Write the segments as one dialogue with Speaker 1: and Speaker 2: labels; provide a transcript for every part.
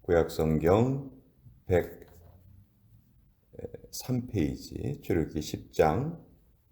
Speaker 1: 구약성경 103페이지 출애굽기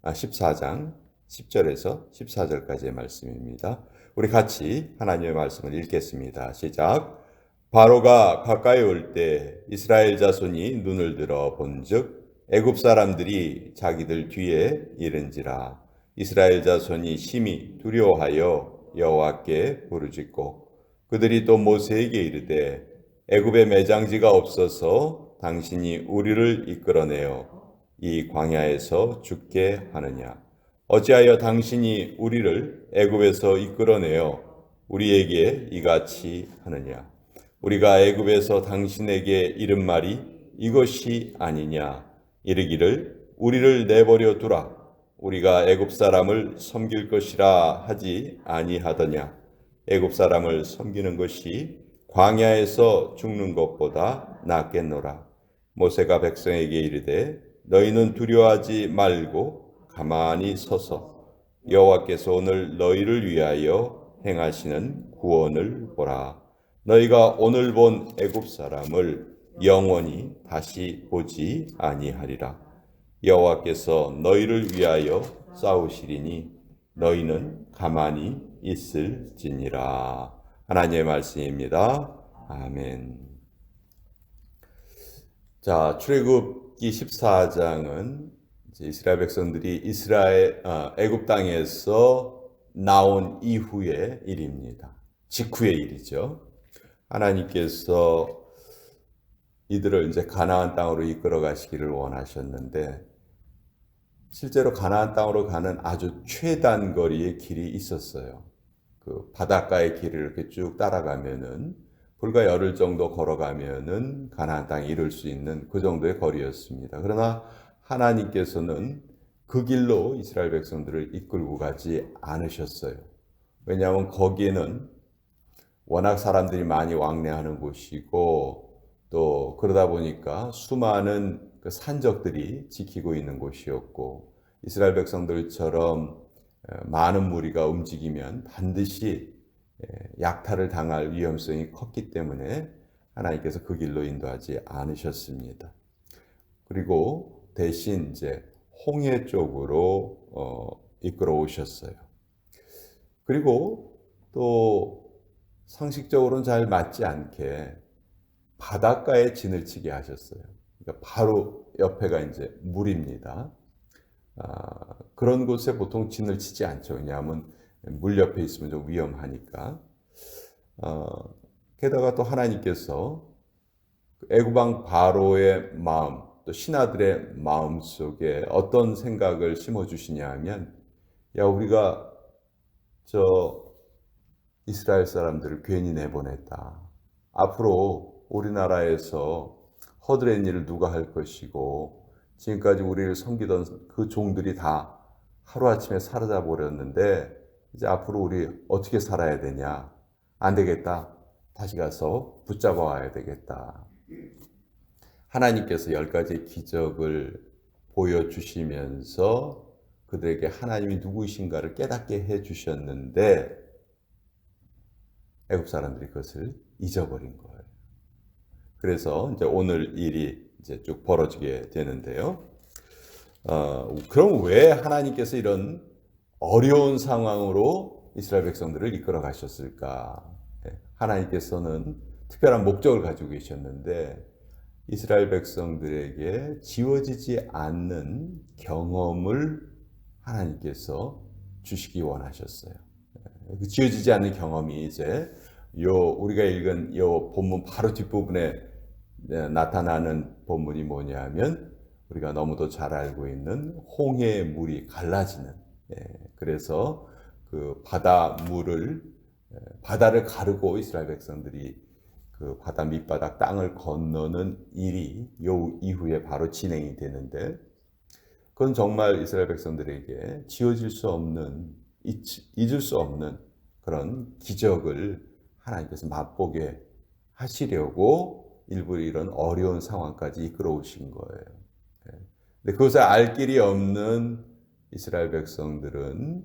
Speaker 1: 14장 10절에서 14절까지의 말씀입니다. 우리 같이 하나님의 말씀을 읽겠습니다. 시작. 바로가 가까이 올 때 이스라엘 자손이 눈을 들어 본즉 애굽 사람들이 자기들 뒤에 이른지라. 이스라엘 자손이 심히 두려워하여 여호와께 부르짖고 그들이 또 모세에게 이르되 애굽에 매장지가 없어서 당신이 우리를 이끌어내어 이 광야에서 죽게 하느냐. 어찌하여 당신이 우리를 애굽에서 이끌어내어 우리에게 이같이 하느냐. 우리가 애굽에서 당신에게 이른 말이 이것이 아니냐. 이르기를 우리를 내버려 두라. 우리가 애굽 사람을 섬길 것이라 하지 아니하더냐. 애굽 사람을 섬기는 것이 광야에서 죽는 것보다 낫겠노라. 모세가 백성에게 이르되 너희는 두려워하지 말고 가만히 서서 여호와께서 오늘 너희를 위하여 행하시는 구원을 보라. 너희가 오늘 본 애굽 사람을 영원히 다시 보지 아니하리라. 여호와께서 너희를 위하여 싸우시리니 너희는 가만히 있을지니라. 하나님의 말씀입니다. 아멘. 자, 출애굽기 14장은 이스라엘 백성들이 애굽 땅에서 나온 이후의 일입니다. 직후의 일이죠. 하나님께서 이들을 이제 가나안 땅으로 이끌어 가시기를 원하셨는데 실제로 가나안 땅으로 가는 아주 최단 거리의 길이 있었어요. 그 바닷가의 길을 이렇게 쭉 따라가면은 불과 열흘 정도 걸어가면은 가나안 땅에 이를 수 있는 그 정도의 거리였습니다. 그러나 하나님께서는 그 길로 이스라엘 백성들을 이끌고 가지 않으셨어요. 왜냐하면 거기에는 워낙 사람들이 많이 왕래하는 곳이고 또 그러다 보니까 수많은 그 산적들이 지키고 있는 곳이었고 이스라엘 백성들처럼 많은 무리가 움직이면 반드시 약탈을 당할 위험성이 컸기 때문에 하나님께서 그 길로 인도하지 않으셨습니다. 그리고 대신 이제 홍해 쪽으로 이끌어 오셨어요. 그리고 또 상식적으로는 잘 맞지 않게 바닷가에 진을 치게 하셨어요. 그러니까 바로 옆에가 이제 물입니다. 그런 곳에 보통 진을 치지 않죠. 왜냐하면 물 옆에 있으면 좀 위험하니까. 게다가 또 하나님께서 애굽왕 바로의 마음, 또 신하들의 마음 속에 어떤 생각을 심어주시냐 하면, 야, 우리가 이스라엘 사람들을 괜히 내보냈다. 앞으로 우리나라에서 허드렛 일을 누가 할 것이고 지금까지 우리를 섬기던 그 종들이 다 하루아침에 사라져 버렸는데 이제 앞으로 우리 어떻게 살아야 되냐. 안 되겠다. 다시 가서 붙잡아 와야 되겠다. 하나님께서 10가지 기적을 보여주시면서 그들에게 하나님이 누구이신가를 깨닫게 해주셨는데 애굽 사람들이 그것을 잊어버린 거예요. 그래서 이제 오늘 일이 이제 쭉 벌어지게 되는데요. 그럼 왜 하나님께서 이런 어려운 상황으로 이스라엘 백성들을 이끌어 가셨을까? 하나님께서는 특별한 목적을 가지고 계셨는데 이스라엘 백성들에게 지워지지 않는 경험을 하나님께서 주시기 원하셨어요. 지워지지 않는 경험이 이제 우리가 읽은 요 본문 바로 뒷부분에 나타나는 본문이 뭐냐면 우리가 너무도 잘 알고 있는 홍해의 물이 갈라지는, 그래서 그 바다를 가르고 이스라엘 백성들이 그 바다 밑바닥 땅을 건너는 일이 요 이후에 바로 진행이 되는데 그건 정말 이스라엘 백성들에게 지워질 수 없는, 잊을 수 없는 그런 기적을 하나님께서 맛보게 하시려고 일부러 이런 어려운 상황까지 이끌어 오신 거예요. 근데 그것을 알 길이 없는 이스라엘 백성들은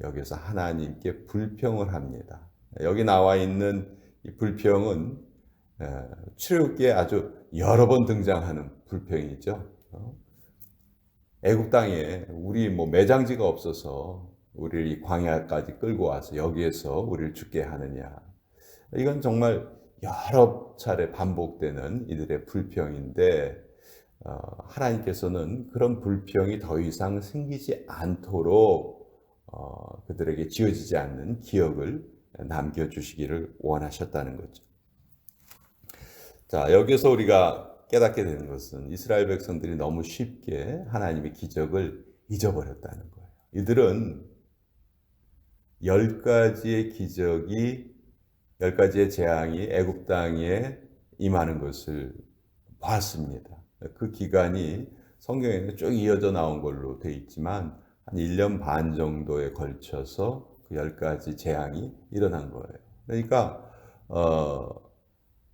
Speaker 1: 여기서 하나님께 불평을 합니다. 여기 나와 있는 이 불평은 출애굽기에 아주 여러 번 등장하는 불평이죠. 애굽 땅에 우리 뭐 매장지가 없어서 우리를 이 광야까지 끌고 와서 여기에서 우리를 죽게 하느냐. 이건 정말 여러 차례 반복되는 이들의 불평인데 하나님께서는 그런 불평이 더 이상 생기지 않도록 그들에게 지어지지 않는 기억을 남겨주시기를 원하셨다는 거죠. 자, 여기서 우리가 깨닫게 되는 것은 이스라엘 백성들이 너무 쉽게 하나님의 기적을 잊어버렸다는 거예요. 이들은 10가지의 기적이 10가지의 재앙이 애굽 땅에 임하는 것을 봤습니다. 그 기간이 성경에는 쭉 이어져 나온 걸로 돼 있지만 한 1년 반 정도에 걸쳐서 그 10가지 재앙이 일어난 거예요. 그러니까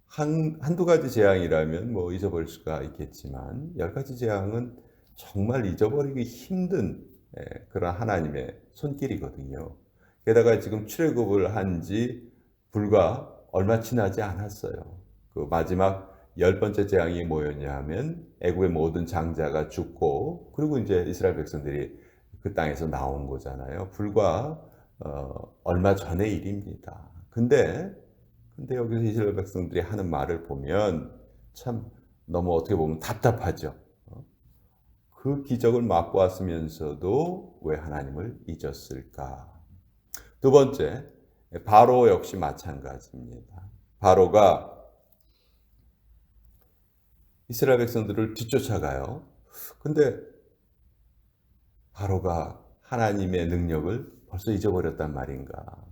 Speaker 1: 한두 가지 재앙이라면 뭐 잊어버릴 수가 있겠지만 10가지 재앙은 정말 잊어버리기 힘든 그런 하나님의 손길이거든요. 게다가 지금 출애굽을 한 지 불과 얼마 지나지 않았어요. 그 마지막 10번째 재앙이 뭐였냐 하면 애굽의 모든 장자가 죽고 그리고 이제 이스라엘 백성들이 그 땅에서 나온 거잖아요. 불과 얼마 전의 일입니다. 근데 여기서 이스라엘 백성들이 하는 말을 보면 참 너무 어떻게 보면 답답하죠. 그 기적을 맛보았으면서도 왜 하나님을 잊었을까? 두 번째, 바로 역시 마찬가지입니다. 바로가 이스라엘 백성들을 뒤쫓아가요. 근데 바로가 하나님의 능력을 벌써 잊어버렸단 말인가?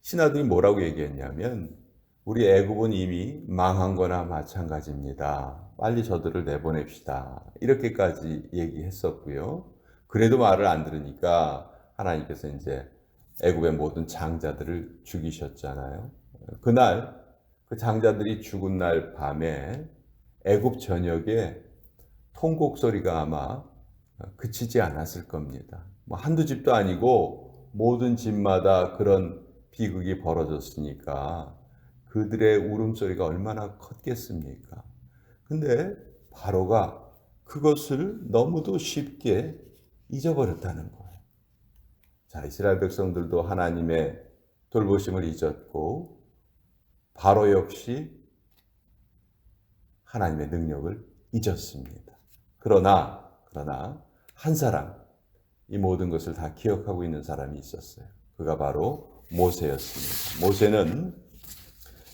Speaker 1: 신하들이 뭐라고 얘기했냐면 우리 애굽은 이미 망한 거나 마찬가지입니다. 빨리 저들을 내보냅시다. 이렇게까지 얘기했었고요. 그래도 말을 안 들으니까 하나님께서 이제 애굽의 모든 장자들을 죽이셨잖아요. 그날 그 장자들이 죽은 날 밤에 애굽 전역에 통곡 소리가 아마 그치지 않았을 겁니다. 뭐 한두 집도 아니고 모든 집마다 그런 비극이 벌어졌으니까 그들의 울음소리가 얼마나 컸겠습니까? 근데 바로가 그것을 너무도 쉽게 잊어버렸다는 거예요. 자, 이스라엘 백성들도 하나님의 돌보심을 잊었고 바로 역시 하나님의 능력을 잊었습니다. 그러나 한 사람, 이 모든 것을 다 기억하고 있는 사람이 있었어요. 그가 바로 모세였습니다. 모세는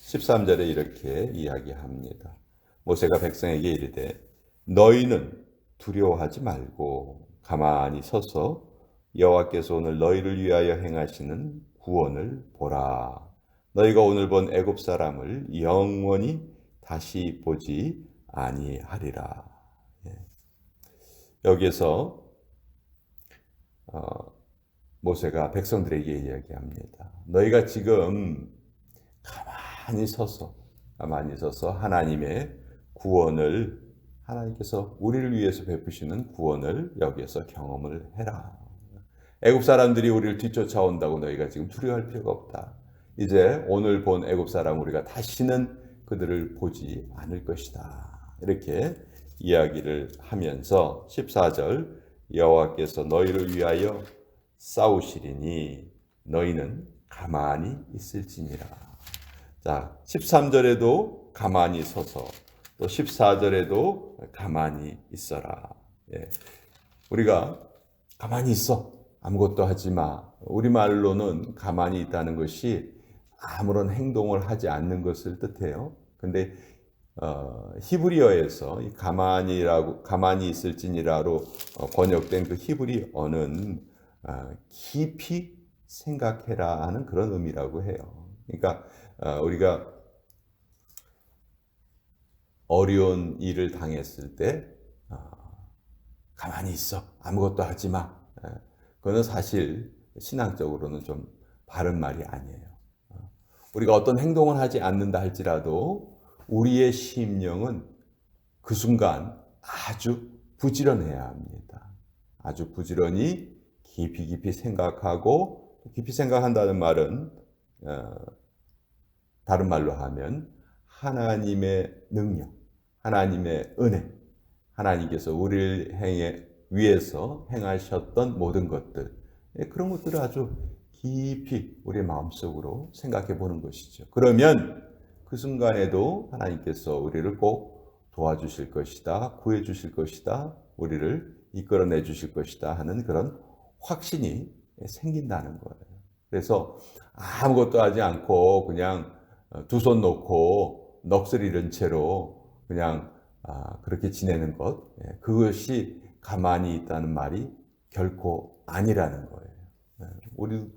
Speaker 1: 13절에 이렇게 이야기합니다. 모세가 백성에게 이르되 너희는 두려워하지 말고 가만히 서서 여호와께서 오늘 너희를 위하여 행하시는 구원을 보라. 너희가 오늘 본 애굽 사람을 영원히 다시 보지 아니하리라. 여기에서 모세가 백성들에게 이야기합니다. 너희가 지금 가만히 서서 하나님의 구원을 하나님께서 우리를 위해서 베푸시는 구원을 여기에서 경험을 해라. 애굽 사람들이 우리를 뒤쫓아온다고 너희가 지금 두려워할 필요가 없다. 이제 오늘 본 애굽 사람 우리가 다시는 그들을 보지 않을 것이다. 이렇게 이야기를 하면서 14절 여호와께서 너희를 위하여 싸우시리니 너희는 가만히 있을지니라. 자, 13절에도 가만히 서서 또 14절에도 가만히 있어라. 우리가 가만히 있어. 아무것도 하지 마. 우리말로는 가만히 있다는 것이 아무런 행동을 하지 않는 것을 뜻해요. 근데 히브리어에서 가만히 있을지니라로 번역된 그 히브리어는 깊이 생각해라 하는 그런 의미라고 해요. 그러니까 우리가 어려운 일을 당했을 때 가만히 있어. 아무것도 하지 마. 그거는 사실 신앙적으로는 좀 바른 말이 아니에요. 우리가 어떤 행동을 하지 않는다 할지라도 우리의 심령은 그 순간 아주 부지런해야 합니다. 아주 부지런히 깊이 생각하고, 깊이 생각한다는 말은 다른 말로 하면 하나님의 능력, 하나님의 은혜, 하나님께서 우리를 위해서 행하셨던 모든 것들, 그런 것들을 아주 깊이 우리의 마음속으로 생각해 보는 것이죠. 그러면 그 순간에도 하나님께서 우리를 꼭 도와주실 것이다, 구해 주실 것이다, 우리를 이끌어내 주실 것이다 하는 그런 확신이 생긴다는 거예요. 그래서 아무것도 하지 않고 그냥 두 손 놓고 넋을 잃은 채로 그냥 그렇게 지내는 것, 그것이 가만히 있다는 말이 결코 아니라는 거예요.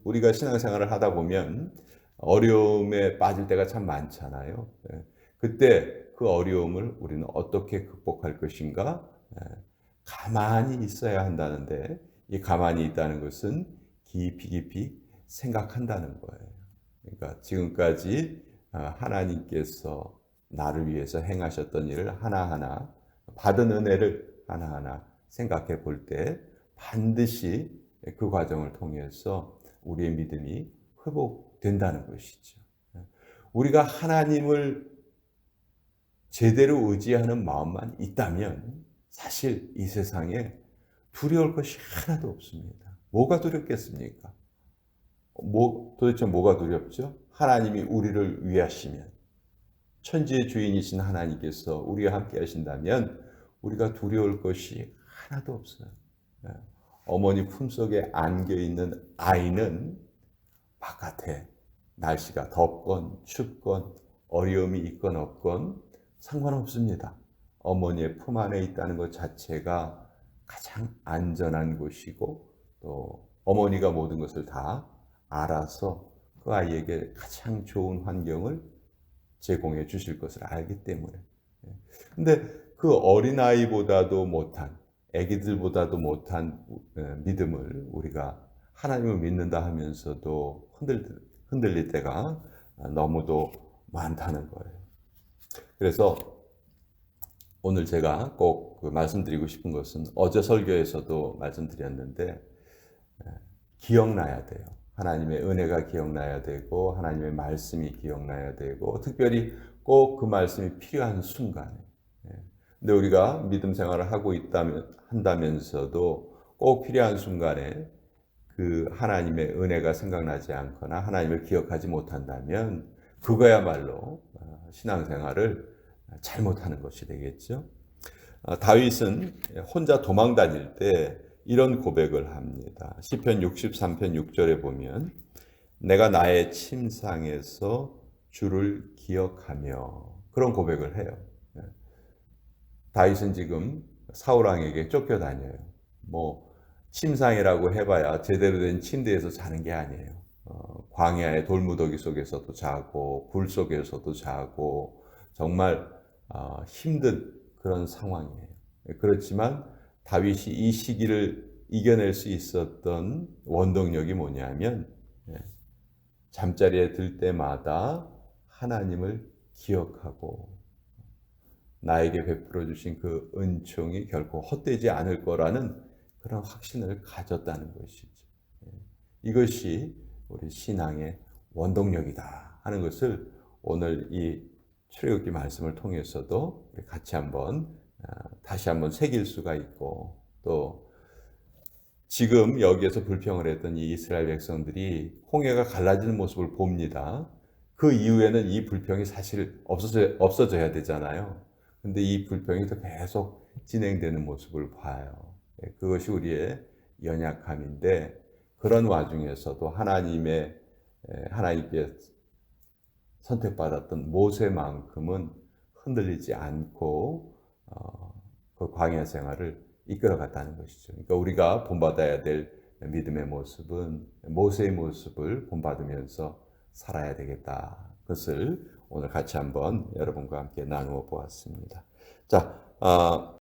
Speaker 1: 우리가 신앙생활을 하다 보면 어려움에 빠질 때가 참 많잖아요. 그때 그 어려움을 우리는 어떻게 극복할 것인가? 가만히 있어야 한다는데, 이 가만히 있다는 것은 깊이 생각한다는 거예요. 그러니까 지금까지 하나님께서 나를 위해서 행하셨던 일을 하나하나, 받은 은혜를 하나하나 생각해 볼 때 반드시 그 과정을 통해서 우리의 믿음이 회복된다는 것이죠. 우리가 하나님을 제대로 의지하는 마음만 있다면 사실 이 세상에 두려울 것이 하나도 없습니다. 뭐가 두렵겠습니까? 도대체 뭐가 두렵죠? 하나님이 우리를 위하시면, 천지의 주인이신 하나님께서 우리와 함께 하신다면 우리가 두려울 것이 하나도 없어요. 어머니 품속에 안겨있는 아이는 바깥에 날씨가 덥건 춥건 어려움이 있건 없건 상관없습니다. 어머니의 품 안에 있다는 것 자체가 가장 안전한 곳이고, 또 어머니가 모든 것을 다 알아서 그 아이에게 가장 좋은 환경을 제공해 주실 것을 알기 때문에. 근데 그 어린아이보다도 못한, 아기들보다도 못한 믿음을 우리가 하나님을 믿는다 하면서도 흔들릴 때가 너무도 많다는 거예요. 그래서 오늘 제가 꼭 말씀드리고 싶은 것은, 어제 설교에서도 말씀드렸는데, 기억나야 돼요. 하나님의 은혜가 기억나야 되고, 하나님의 말씀이 기억나야 되고, 특별히 꼭 그 말씀이 필요한 순간에. 근데 우리가 믿음 생활을 하고 한다면서도 꼭 필요한 순간에 그 하나님의 은혜가 생각나지 않거나 하나님을 기억하지 못한다면 그거야말로 신앙생활을 잘못하는 것이 되겠죠. 다윗은 혼자 도망 다닐 때 이런 고백을 합니다. 시편 63편 6절에 보면, 내가 나의 침상에서 주를 기억하며, 그런 고백을 해요. 다윗은 지금 사울왕에게 쫓겨다녀요. 침상이라고 해봐야 제대로 된 침대에서 자는 게 아니에요. 광야의 돌무더기 속에서도 자고 불 속에서도 자고 정말 힘든 그런 상황이에요. 그렇지만 다윗이 이 시기를 이겨낼 수 있었던 원동력이 뭐냐면, 잠자리에 들 때마다 하나님을 기억하고 나에게 베풀어 주신 그 은총이 결코 헛되지 않을 거라는 그런 확신을 가졌다는 것이죠. 이것이 우리 신앙의 원동력이다 하는 것을 오늘 이 출애굽기 말씀을 통해서도 같이 다시 한번 새길 수가 있고, 또 지금 여기에서 불평을 했던 이 이스라엘 백성들이 홍해가 갈라지는 모습을 봅니다. 그 이후에는 이 불평이 사실 없어져야 되잖아요. 근데 이 불평이 또 계속 진행되는 모습을 봐요. 그것이 우리의 연약함인데, 그런 와중에서도 하나님께 선택받았던 모세만큼은 흔들리지 않고 그 광야 생활을 이끌어갔다는 것이죠. 그러니까 우리가 본받아야 될 믿음의 모습은 모세의 모습을 본받으면서 살아야 되겠다. 그것을 오늘 같이 한번 여러분과 함께 나누어 보았습니다. 자,